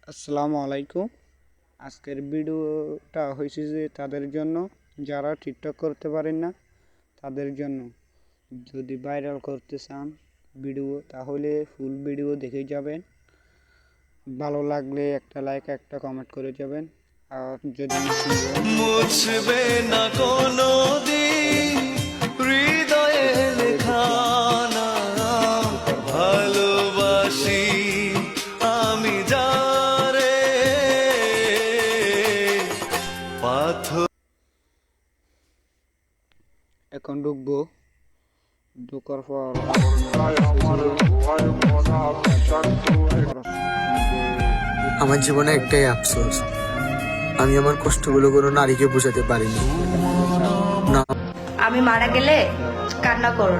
আসসালামু আলাইকুম। আজকের ভিডিওটা হয়েছে যে তাদের জন্য যারা টিকটক করতে পারেন না তাদের জন্য। যদি ভাইরাল করতে চান ভিডিও তাহলে ফুল ভিডিও দেখে যাবেন। ভালো লাগলে একটা লাইক একটা কমেন্ট করে যাবেন। আর যদি মুছবে না কোনো দিন হৃদয়ে লেখা নাম, ভালোবাসি আমি যারে পাথর। এখন ঢোকার পর আমার জীবনে একটাই আফসোস, আমি আমার কষ্টগুলো কোনো নারীকে বোঝাতে পারিনি। না, আমি মারা গেলে কান্না করো।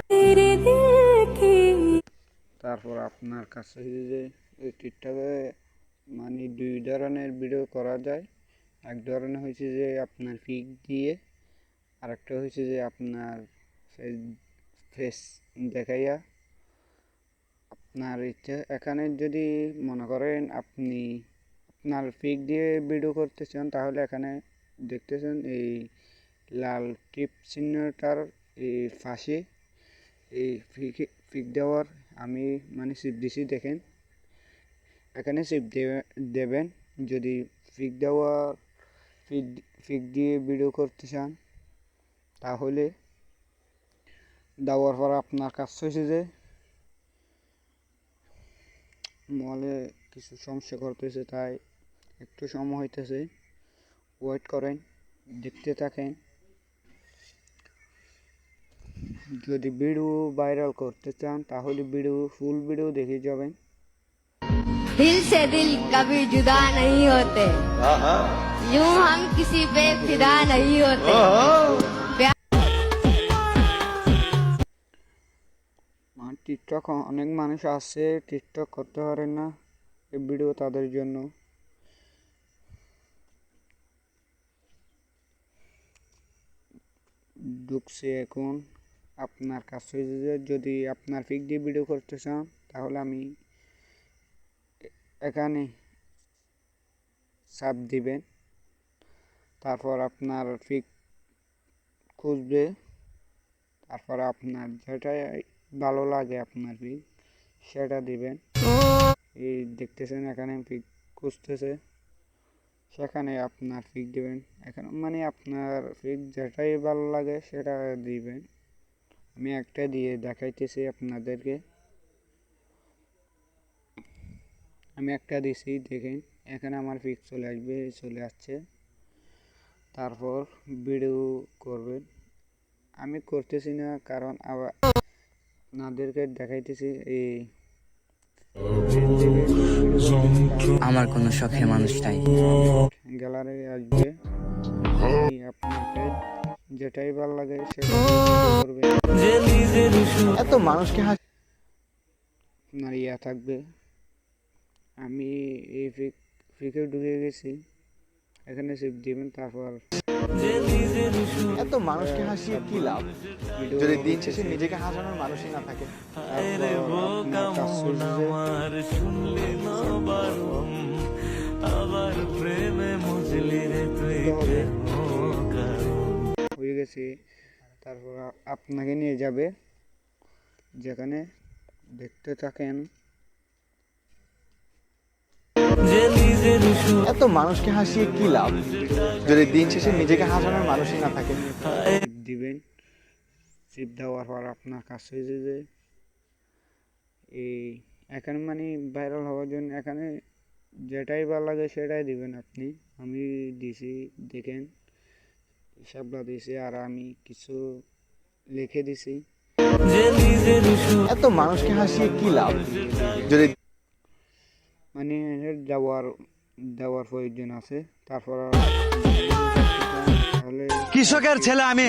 তারপর আপনার কাছে যে এই টিকটকে মানে দুই ধরনের ভিডিও করা যায়। এক ধরনের হয়েছে যে আপনার পিক দিয়ে, আরেকটা হয়েছে যে আপনার ফেস দেখাইয়া। আপনার ইচ্ছা এখানে যদি মনে করেন আপনি আপনার পিক দিয়ে ভিডিও করতে চান তাহলে এখানে দেখতেছেন এই লাল টিপ চিহ্নটার এই পাশে এই পিক দেওয়ার আমি মানে সিপ দিছি, দেখেন এখানে সিপ দেবেন। যদি পিক পিক দিয়ে ভিডিও করতে চান তাহলে দেওয়ার পর আপনার কাজ হয়েছে যে মলে কিছু সমস্যা করতেছে, তাই একটু সময় হইতেছে, ওয়েট করেন, দেখতে থাকেন। যদি ভিডিও ভাইরাল করতে চান তাহলে ফুল ভিডিও দেখে যাবেন। दिल से दिल कभी जुदा नहीं होते, यूं हम किसी पे फिदा नहीं होते। টিকটক অনেক মানুষ আছে টিকটক করতে পারেন না, এই ভিডিও তাদের জন্য। ঢুকছে এখন আপনার কাছে যদি আপনার পিক দিয়ে ভিডিও করতে চান তাহলে আমি এখানে চাপ দিবেন। তারপর আপনার পিক খুঁজবে, তারপর আপনার যেটা ভালো লাগে আপনার পিক সেটা দিবেন। এই দেখতেছেন এখানে পিক খুঁজতেছে, সেখানে আপনার পিক দিবেন। এখানে মানে আপনার পিক যেটাই ভালো লাগে সেটা দিবেন। আমি একটা দিয়ে দেখাইতেছি আপনাদেরকে। আমি একটা দিছি, দেখেন এখানে আমার পিক চলে আসছে। তারপর ভিডিও করবেন। আমি করতেছি না কারণ আবার আপনাদেরকে দেখাইতেছি। এই আমার কোনো শখের মানুষ নাই। গ্যালারি আসবে, আপনাকে যেটাই ভালো লাগে সেটা করবে। এত মানুষকে আপনার ইয়া থাকবে। আমি এই পিকে ঢুকে গেছি, এখানে সেভ দিবেন। তারপর এত মানুষকে হাসিয়ে কি লাভ যদি দিন শেষে নিজেকে হাসানোর মানুষই না থাকে। হয়ে গেছে। তারপর আপনাকে নিয়ে যাবে যেখানে দেখতে থাকেন। এত মানুষকে হাসিয়ে কি লাভ যদি দিন শেষে নিজেকে হাসানোর মানুষই না থাকে। দিবেন, চিপ দেওয়ার পর আপনার কাজ হয়েছে যে এই এখানে মানে ভাইরাল হওয়ার জন্য এখানে যেটাই ভালো লাগে সেটাই দিবেন আপনি। আমি দিছি, দেখেন হিসাবটা দিছি আর আমি কিছু লিখে দিছি। এত মানুষকে হাসিয়ে কি লাভ যদি মানে দেওয়ার প্রয়োজন আছে। তারপর কৃষকের ছেলে আমি।